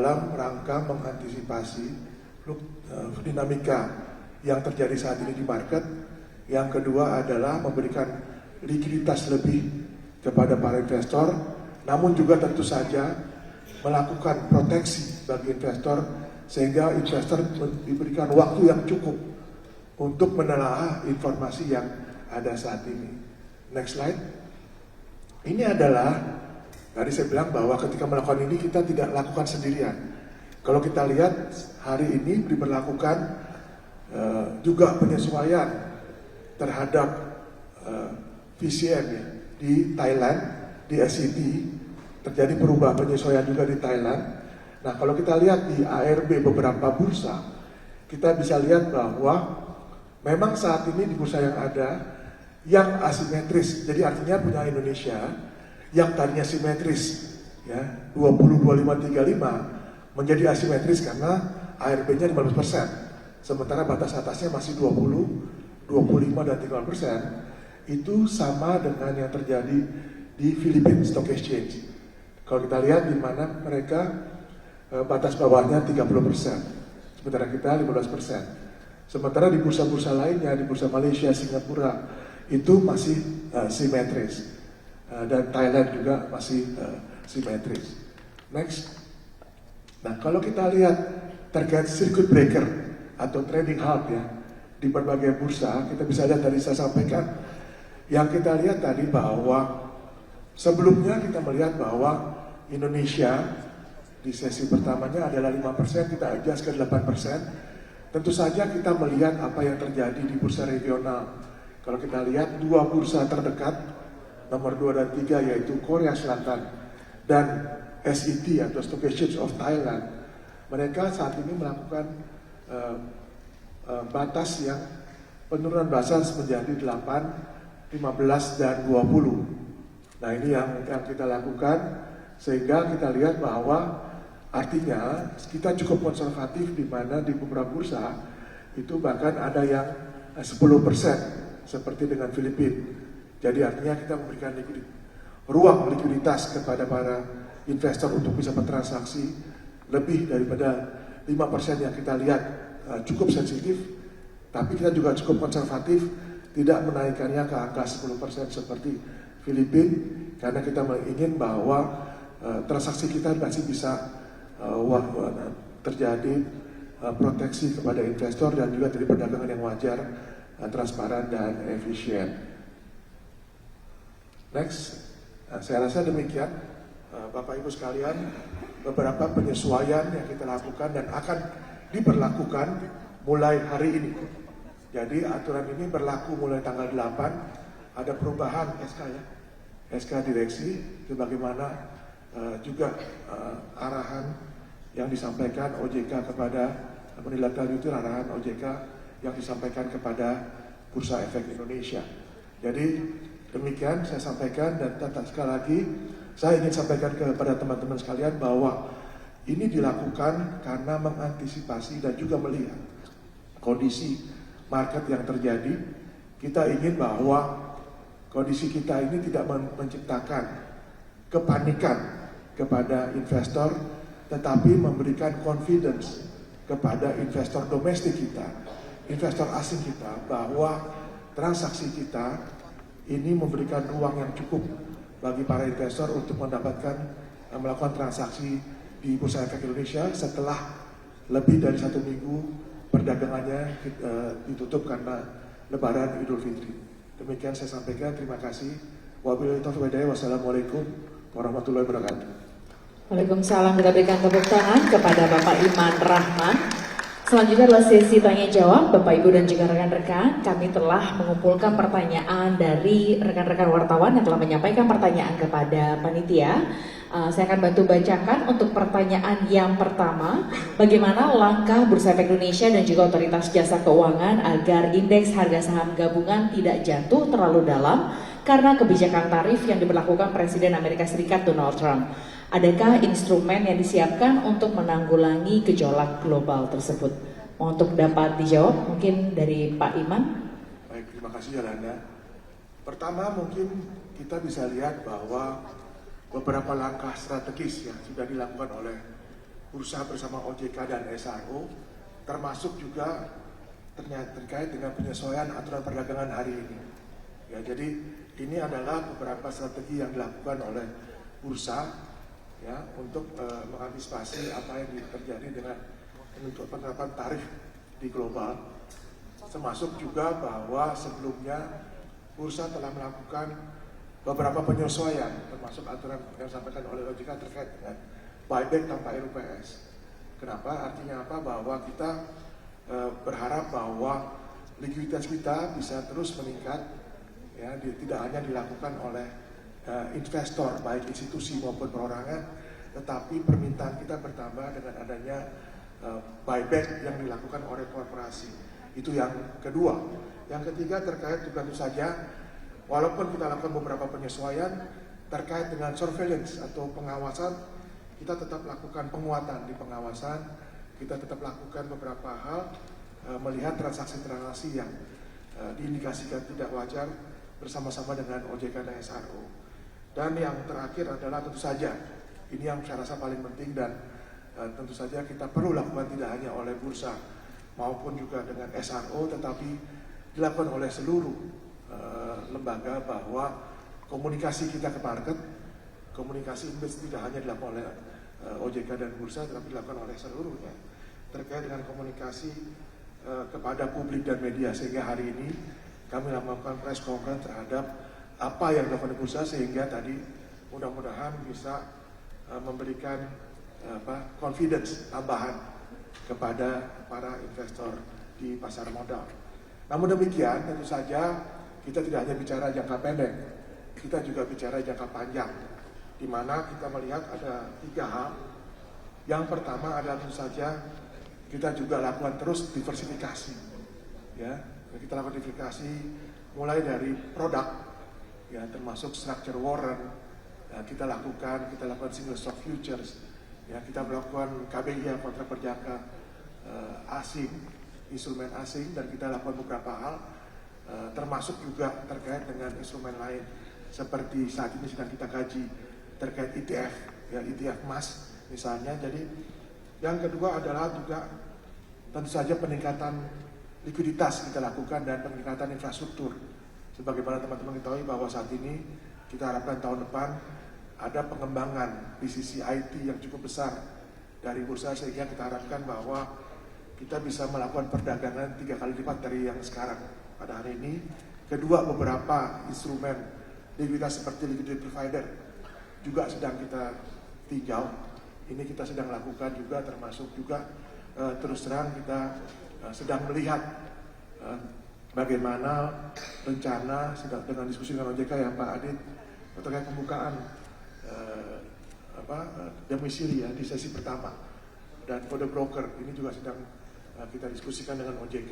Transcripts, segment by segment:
dalam rangka mengantisipasi dinamika yang terjadi saat ini di market. Yang kedua adalah memberikan likuiditas lebih kepada para investor, namun juga tentu saja melakukan proteksi bagi investor sehingga investor diberikan waktu yang cukup untuk menelaah informasi yang ada saat ini. Next slide. Ini adalah, tadi saya bilang bahwa ketika melakukan ini kita tidak lakukan sendirian. Kalau kita lihat hari ini diberlakukan juga penyesuaian terhadap VCM ya, di Thailand, di SCB terjadi perubahan penyesuaian juga di Thailand. Nah, kalau kita lihat di ARB beberapa bursa, kita bisa lihat bahwa memang saat ini di bursa yang ada yang asimetris, jadi artinya punya Indonesia yang tadinya simetris ya 20, 25, 35 menjadi asimetris karena ARB-nya 15%, sementara batas atasnya masih 20, 25 dan 30%. Itu sama dengan yang terjadi di Philippines Stock Exchange. Kalau kita lihat di mana mereka batas bawahnya 30%, sementara kita 15%. Sementara di bursa-bursa lainnya, di bursa Malaysia, Singapura itu masih simetris, dan Thailand juga masih simetris. Next. Nah, kalau kita lihat terkait circuit breaker atau trading halt ya di berbagai bursa, kita bisa lihat tadi saya sampaikan. Yang kita lihat tadi bahwa sebelumnya kita melihat bahwa Indonesia di sesi pertamanya adalah 5%, kita adjust ke 8%. Tentu saja kita melihat apa yang terjadi di bursa regional. Kalau kita lihat dua bursa terdekat, nomor 2 dan 3 yaitu Korea Selatan dan SET atau Stock Exchange of Thailand, mereka saat ini melakukan batas yang penurunan batas menjadi 8, 15 dan 20. Nah, ini yang kita lakukan sehingga kita lihat bahwa artinya kita cukup konservatif di mana di beberapa bursa itu bahkan ada yang 10% seperti dengan Filipina. Jadi artinya kita memberikan ruang likuiditas kepada para investor untuk bisa bertransaksi lebih daripada 5% yang kita lihat cukup sensitif, tapi kita juga cukup konservatif, tidak menaikkannya ke angka 10% seperti Filipina, karena kita ingin bahwa transaksi kita masih bisa terjadi proteksi kepada investor dan juga dari perdagangan yang wajar, transparan dan efisien. Next, saya rasa demikian Bapak Ibu sekalian beberapa penyesuaian yang kita lakukan dan akan diberlakukan mulai hari ini. Jadi aturan ini berlaku mulai tanggal 8, ada perubahan SK ya, SK direksi, sebagaimana juga arahan yang disampaikan OJK kepada menindaklanjuti arahan OJK yang disampaikan kepada Bursa Efek Indonesia. Jadi demikian saya sampaikan, dan sekali lagi saya ingin sampaikan kepada teman-teman sekalian bahwa ini dilakukan karena mengantisipasi dan juga melihat kondisi market yang terjadi. Kita ingin bahwa kondisi kita ini tidak menciptakan kepanikan kepada investor, tetapi memberikan confidence kepada investor domestik kita, investor asing kita, bahwa transaksi kita ini memberikan ruang yang cukup bagi para investor untuk melakukan transaksi di Bursa Efek Indonesia setelah lebih dari 1 minggu perdagangannya ditutup karena Lebaran Idul Fitri. Demikian saya sampaikan, terima kasih. Wabillahi taufiq wal hidayah. Wassalamualaikum warahmatullahi wabarakatuh. Waalaikumsalam. Kita berikan tepuk tangan kepada Bapak Iman Rahman. Selanjutnya adalah sesi tanya jawab. Bapak Ibu dan juga rekan-rekan, kami telah mengumpulkan pertanyaan dari rekan-rekan wartawan yang telah menyampaikan pertanyaan kepada panitia. Saya akan bantu bacakan untuk pertanyaan yang pertama. Bagaimana langkah Bursa Efek Indonesia dan juga Otoritas Jasa Keuangan agar indeks harga saham gabungan tidak jatuh terlalu dalam karena kebijakan tarif yang diberlakukan Presiden Amerika Serikat Donald Trump? Adakah instrumen yang disiapkan untuk menanggulangi gejolak global tersebut? Untuk dapat dijawab mungkin dari Pak Iman. Baik, terima kasih Yolanda. Pertama mungkin kita bisa lihat bahwa beberapa langkah strategis yang sudah dilakukan oleh bursa bersama OJK dan SRO, termasuk juga terkait dengan penyesuaian aturan perdagangan hari ini. Ya, jadi ini adalah beberapa strategi yang dilakukan oleh bursa ya untuk mengantisipasi apa yang terjadi dengan untuk penerapan tarif di global. Termasuk juga bahwa sebelumnya bursa telah melakukan beberapa penyesuaian termasuk aturan yang disampaikan oleh OJK terkait dengan buyback tanpa RUPS. Kenapa? Artinya apa? Bahwa kita berharap bahwa likuiditas kita bisa terus meningkat, ya, tidak hanya dilakukan oleh investor baik institusi maupun perorangan, tetapi permintaan kita bertambah dengan adanya buyback yang dilakukan oleh korporasi. Itu yang kedua. Yang ketiga terkait juga tentu saja, walaupun kita lakukan beberapa penyesuaian terkait dengan surveillance atau pengawasan, kita tetap lakukan penguatan di pengawasan, kita tetap lakukan beberapa hal, melihat transaksi-transaksi yang diindikasikan tidak wajar bersama-sama dengan OJK dan SRO. Dan yang terakhir adalah tentu saja, ini yang saya rasa paling penting dan tentu saja kita perlu lakukan tidak hanya oleh bursa maupun juga dengan SRO, tetapi dilakukan oleh seluruh lembaga, bahwa komunikasi kita ke market, komunikasi investasi tidak hanya dilakukan oleh OJK dan bursa, tetapi dilakukan oleh seluruhnya terkait dengan komunikasi kepada publik dan media, sehingga hari ini kami melakukan press conference terhadap apa yang dilakukan di bursa, sehingga tadi mudah-mudahan bisa memberikan confidence tambahan kepada para investor di pasar modal. Namun demikian, tentu saja kita tidak hanya bicara jangka pendek, kita juga bicara jangka panjang, di mana kita melihat ada 3 hal. Yang pertama adalah tentu saja kita juga lakukan terus diversifikasi, ya. Kita lakukan diversifikasi mulai dari produk, ya, termasuk structure warrant, ya, kita lakukan single stock futures, ya, kita melakukan KBI kontrak berjangka asing, instrumen asing, dan kita lakukan beberapa hal, termasuk juga terkait dengan instrumen lain seperti saat ini sedang kita kaji terkait ETF, ya, ETF emas misalnya. Jadi yang kedua adalah juga tentu saja peningkatan likuiditas kita lakukan dan peningkatan infrastruktur. Sebagaimana teman-teman ketahui bahwa saat ini kita harapkan tahun depan ada pengembangan di sisi IT yang cukup besar dari bursa, sehingga kita harapkan bahwa kita bisa melakukan perdagangan 3 kali lipat dari yang sekarang pada hari ini. Kedua, beberapa instrumen likuiditas seperti liquidity provider juga sedang kita tinjau. Ini kita sedang lakukan juga, termasuk juga terus terang kita sedang melihat bagaimana rencana dengan diskusi dengan OJK ya Pak Adit terkait pembukaan domisili ya di sesi pertama, dan kode broker ini juga sedang kita diskusikan dengan OJK.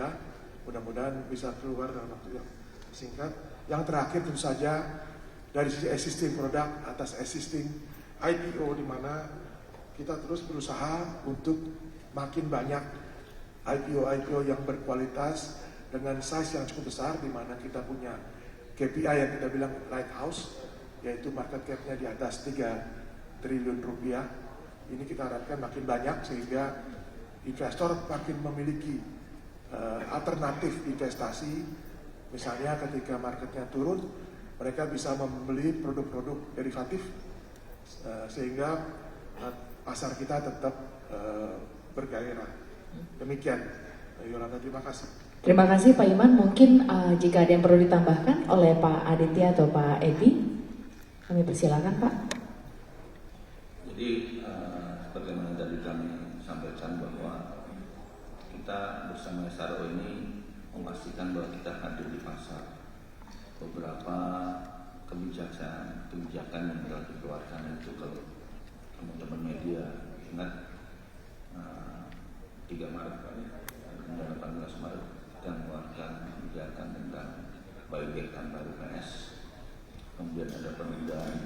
Mudah-mudahan bisa keluar dalam waktu yang singkat. Yang terakhir tentu saja dari sisi existing produk atas existing IPO, di mana kita terus berusaha untuk makin banyak IPO yang berkualitas dengan size yang cukup besar, di mana kita punya KPI yang kita bilang lighthouse, yaitu market cap-nya di atas 3 triliun rupiah. Ini kita harapkan makin banyak sehingga investor makin memiliki alternatif investasi. Misalnya ketika marketnya turun, mereka bisa membeli produk-produk derivatif sehingga pasar kita tetap bergairah. Demikian, Yolanda, terima kasih. Terima kasih Pak Iman. Mungkin jika ada yang perlu ditambahkan oleh Pak Aditya atau Pak Ebi, kami persilakan Pak. Jadi sebagaimana tadi kami sampaikan bahwa kita bersama SRO ini memastikan bahwa kita hadir di pasar. Beberapa kebijakan yang telah dikeluarkan itu, kalau teman-teman media ingat 3 Maret dan 18 Maret kita mengeluarkan kebijakan tentang buyback tanpa RUPS. Kemudian ada penundaan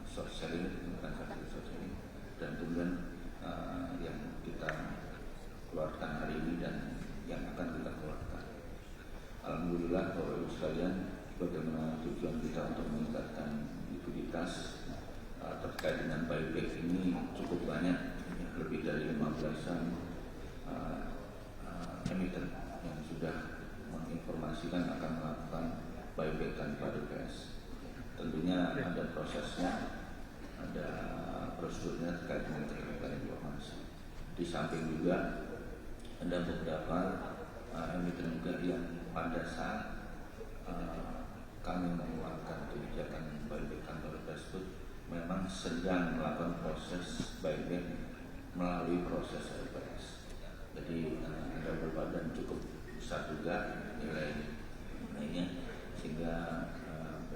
short selling, transaksi short selling, dan kemudian yang kita keluarkan hari ini dan yang akan kita keluarkan. Alhamdulillah Bapak Ibu sekalian, bagaimana tujuan kita untuk meningkatkan likuiditas terkait dengan buyback ini cukup banyak belasan emiten yang sudah menginformasikan akan melakukan buyback tanpa request. Tentunya ada prosesnya, ada prosedurnya terkait dengan teknikal informasi. Di samping juga ada beberapa emiten juga yang pada saat kami mengeluarkan kebijakan buyback tanpa request tersebut memang sedang melakukan proses buyback melalui proses LPS. Jadi ada beberapa dan cukup besar juga nilainya, sehingga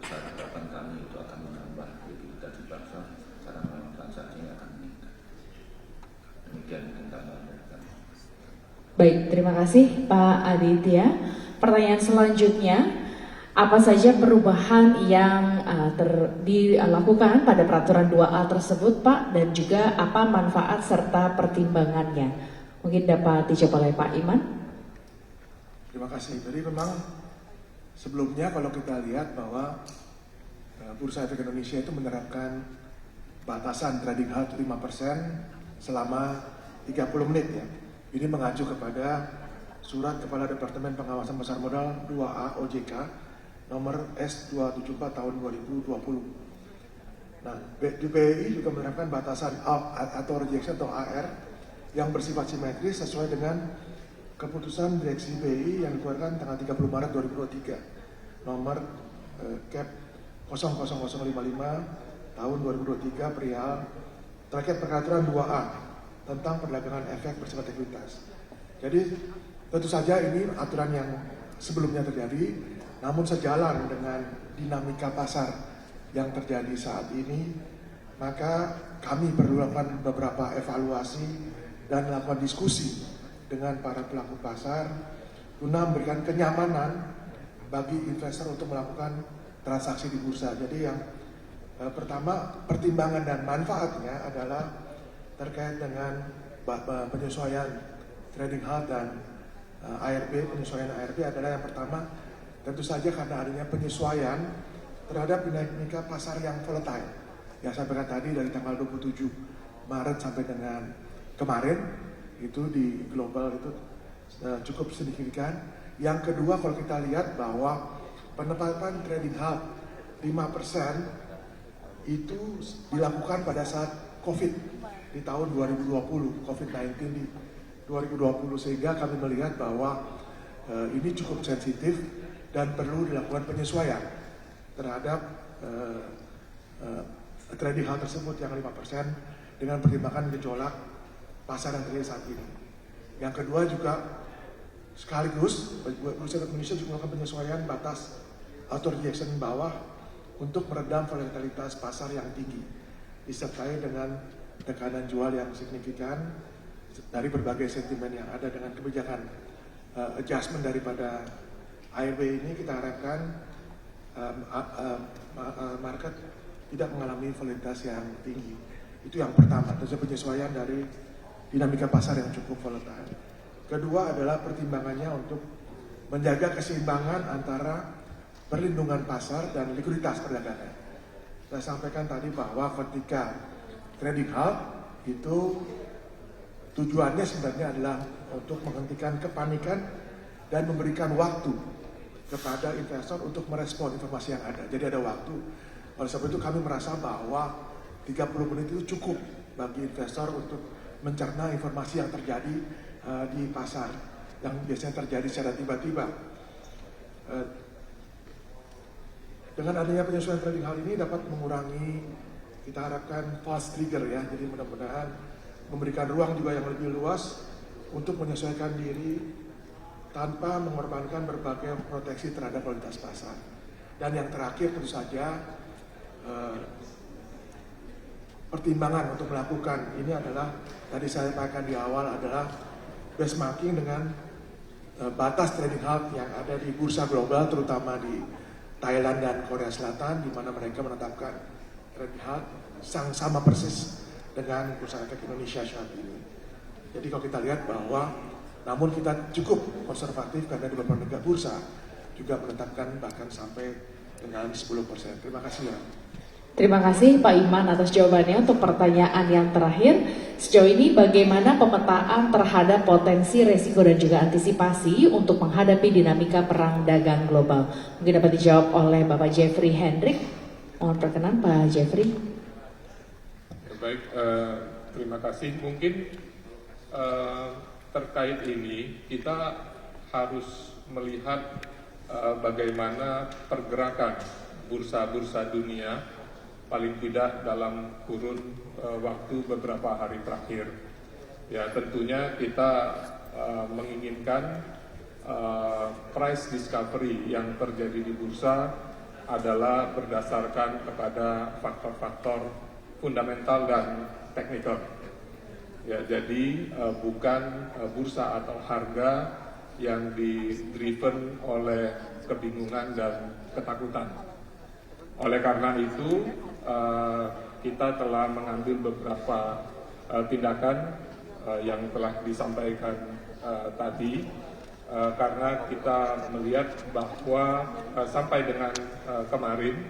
besar harapan kami itu akan menambah likuiditas di pasar karena memang transaksinya akan meningkat. Demikian mungkin tambahan dari kami. Baik, terima kasih Pak Aditya. Pertanyaan selanjutnya, apa saja perubahan yang dilakukan pada peraturan 2A tersebut Pak, dan juga apa manfaat serta pertimbangannya? Mungkin dapat dijawab oleh Pak Iman. Terima kasih. Jadi memang sebelumnya kalau kita lihat bahwa Bursa Efek Indonesia itu menerapkan batasan trading halt 5% selama 30 menit ya. Ini mengacu kepada Surat Kepala Departemen Pengawasan Pasar Modal 2A OJK nomor S274 tahun 2020. Nah, BPI juga menerapkan batasan atau rejection atau AR yang bersifat simetris sesuai dengan keputusan Direksi BI yang dikeluarkan tanggal 30 Maret 2023 nomor Cap 00055 tahun 2023 perihal terkait peraturan 2A tentang perdagangan efek bersifat likuiditas. Jadi tentu saja ini aturan yang sebelumnya terjadi, namun sejalan dengan dinamika pasar yang terjadi saat ini, maka kami perlu melakukan beberapa evaluasi dan melakukan diskusi dengan para pelaku pasar guna memberikan kenyamanan bagi investor untuk melakukan transaksi di bursa. Jadi yang pertama, pertimbangan dan manfaatnya adalah terkait dengan penyesuaian trading halt dan ARB. Penyesuaian ARB adalah yang pertama, tentu saja karena adanya penyesuaian terhadap dinamika pasar yang volatile. Yang saya sampaikan tadi dari tanggal 27 Maret sampai dengan kemarin itu di global itu cukup signifikan. Yang kedua, kalau kita lihat bahwa penetapan trading halt 5% itu dilakukan pada saat COVID di tahun 2020, COVID-19 di 2020, sehingga kami melihat bahwa ini cukup sensitif dan perlu dilakukan penyesuaian terhadap trading halt tersebut yang 5% dengan pertimbangan gejolak pasar yang terjadi saat ini. Yang kedua juga sekaligus Bursa Efek Indonesia juga melakukan penyesuaian batas auto rejection bawah untuk meredam volatilitas pasar yang tinggi disertai dengan tekanan jual yang signifikan dari berbagai sentimen yang ada. Dengan kebijakan adjustment daripada ARB ini kita harapkan market tidak mengalami volatilitas yang tinggi. Itu yang pertama, tentu penyesuaian dari dinamika pasar yang cukup volatile. Kedua adalah pertimbangannya untuk menjaga keseimbangan antara perlindungan pasar dan likuiditas perdagangan. Saya sampaikan tadi bahwa ketika trading halt itu tujuannya sebenarnya adalah untuk menghentikan kepanikan dan memberikan waktu kepada investor untuk merespon informasi yang ada. Jadi ada waktu. Oleh sebab itu kami merasa bahwa 30 menit itu cukup bagi investor untuk mencerna informasi yang terjadi di pasar yang biasanya terjadi secara tiba-tiba. Dengan adanya penyesuaian trading halt ini dapat mengurangi, kita harapkan false trigger ya. Jadi mudah-mudahan memberikan ruang juga yang lebih luas untuk menyesuaikan diri tanpa mengorbankan berbagai proteksi terhadap kualitas pasar. Dan yang terakhir tentu saja pertimbangan untuk melakukan ini adalah tadi saya sampaikan di awal adalah benchmarking dengan batas trading halt yang ada di bursa global, terutama di Thailand dan Korea Selatan, di mana mereka menetapkan trading halt sama persis dengan Bursa Efek Indonesia saat ini. Jadi kalau kita lihat bahwa namun kita cukup konservatif karena di beberapa negara bursa juga menetapkan bahkan sampai dengan 10%. Terima kasih ya. Terima kasih Pak Iman atas jawabannya. Untuk pertanyaan yang terakhir, sejauh ini bagaimana pemetaan terhadap potensi, resiko dan juga antisipasi untuk menghadapi dinamika perang dagang global? Mungkin dapat dijawab oleh Bapak Jeffrey Hendrik. Mohon perkenan Pak Jeffrey. Baik, terima kasih. Mungkin terkait ini kita harus melihat bagaimana pergerakan bursa-bursa dunia paling tidak dalam kurun waktu beberapa hari terakhir. Ya, tentunya kita menginginkan price discovery yang terjadi di bursa adalah berdasarkan kepada faktor-faktor fundamental dan teknikal. Ya, jadi bukan bursa atau harga yang di-driven oleh kebingungan dan ketakutan. Oleh karena itu, kita telah mengambil beberapa tindakan yang telah disampaikan tadi, karena kita melihat bahwa sampai dengan kemarin,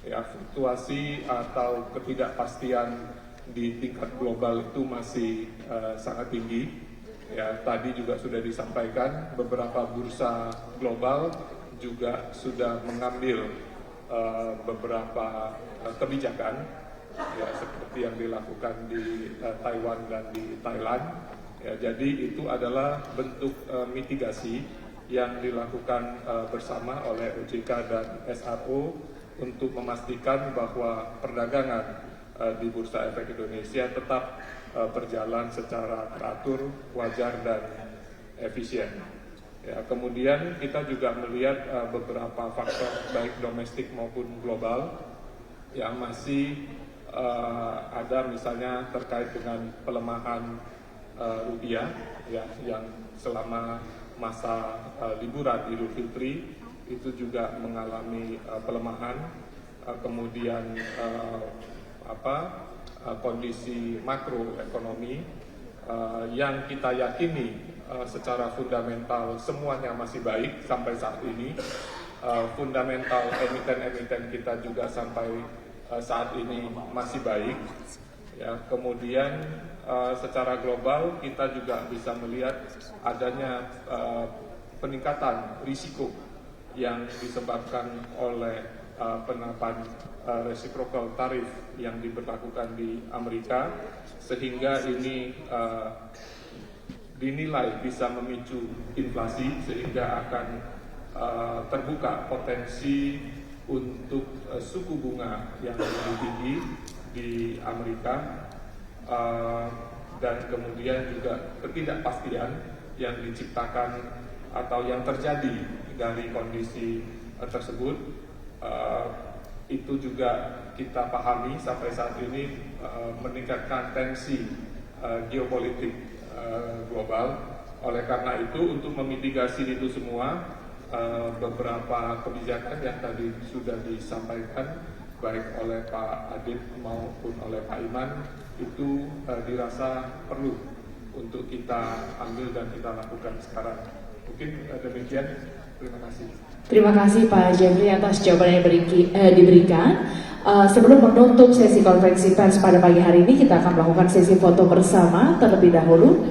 ya, fluktuasi atau ketidakpastian di tingkat global itu masih sangat tinggi. Ya, tadi juga sudah disampaikan beberapa bursa global juga sudah mengambil beberapa kebijakan, ya, seperti yang dilakukan di Taiwan dan di Thailand. Ya, jadi itu adalah bentuk mitigasi yang dilakukan bersama oleh OJK dan SRO untuk memastikan bahwa perdagangan di Bursa Efek Indonesia tetap berjalan secara teratur, wajar dan efisien. Ya, kemudian kita juga melihat beberapa faktor baik domestik maupun global yang masih ada, misalnya terkait dengan pelemahan rupiah, ya, yang selama masa liburan Idul Fitri itu juga mengalami pelemahan. Kemudian kondisi makroekonomi yang kita yakini secara fundamental semuanya masih baik sampai saat ini. Fundamental emiten-emiten kita juga sampai saat ini masih baik. Ya, kemudian secara global kita juga bisa melihat adanya peningkatan risiko yang disebabkan oleh penerapan reciprocal tarif yang diberlakukan di Amerika, sehingga ini dinilai bisa memicu inflasi, sehingga akan terbuka potensi untuk suku bunga yang lebih tinggi di Amerika, dan kemudian juga ketidakpastian yang diciptakan atau yang terjadi dari kondisi tersebut, itu juga kita pahami sampai saat ini meningkatkan tensi geopolitik global. Oleh karena itu, untuk memitigasi itu semua, beberapa kebijakan yang tadi sudah disampaikan baik oleh Pak Adib maupun oleh Pak Iman itu dirasa perlu untuk kita ambil dan kita lakukan sekarang. Mungkin demikian. Terima kasih. Terima kasih Pak Jeffrey atas jawaban yang diberikan. Sebelum menutup sesi konferensi pers pada pagi hari ini, kita akan melakukan sesi foto bersama terlebih dahulu.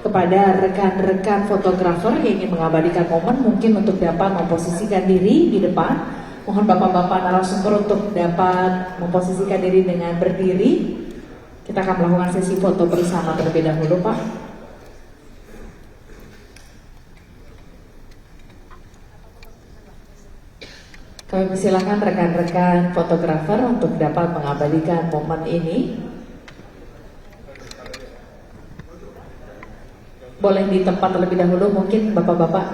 Kepada rekan-rekan fotografer yang ingin mengabadikan momen, mungkin untuk dapat memposisikan diri di depan. Mohon bapak-bapak narasumber untuk dapat memposisikan diri dengan berdiri. Kita akan melakukan sesi foto bersama terlebih dahulu, Pak. Kami persilakan rekan-rekan fotografer untuk dapat mengabadikan momen ini. Boleh di tempat terlebih dahulu mungkin bapak-bapak.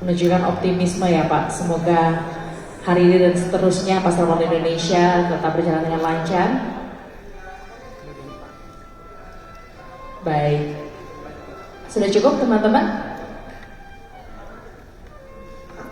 Menunjukkan optimisme ya Pak. Semoga hari ini dan seterusnya Pasar Modal Indonesia tetap berjalan dengan lancar. Baik. Sudah cukup teman-teman?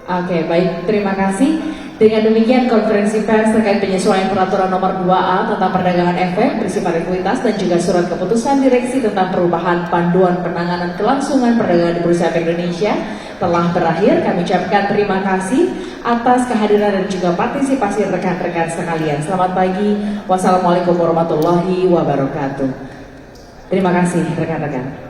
Oke, baik. Terima kasih. Dengan demikian, konferensi pers terkait penyesuaian peraturan nomor 2A tentang perdagangan efek, bersifat ekuitas dan juga surat keputusan direksi tentang perubahan panduan penanganan kelangsungan perdagangan di Bursa Efek Indonesia telah berakhir. Kami ucapkan terima kasih atas kehadiran dan juga partisipasi rekan-rekan sekalian. Selamat pagi. Wassalamualaikum warahmatullahi wabarakatuh. Terima kasih rekan-rekan.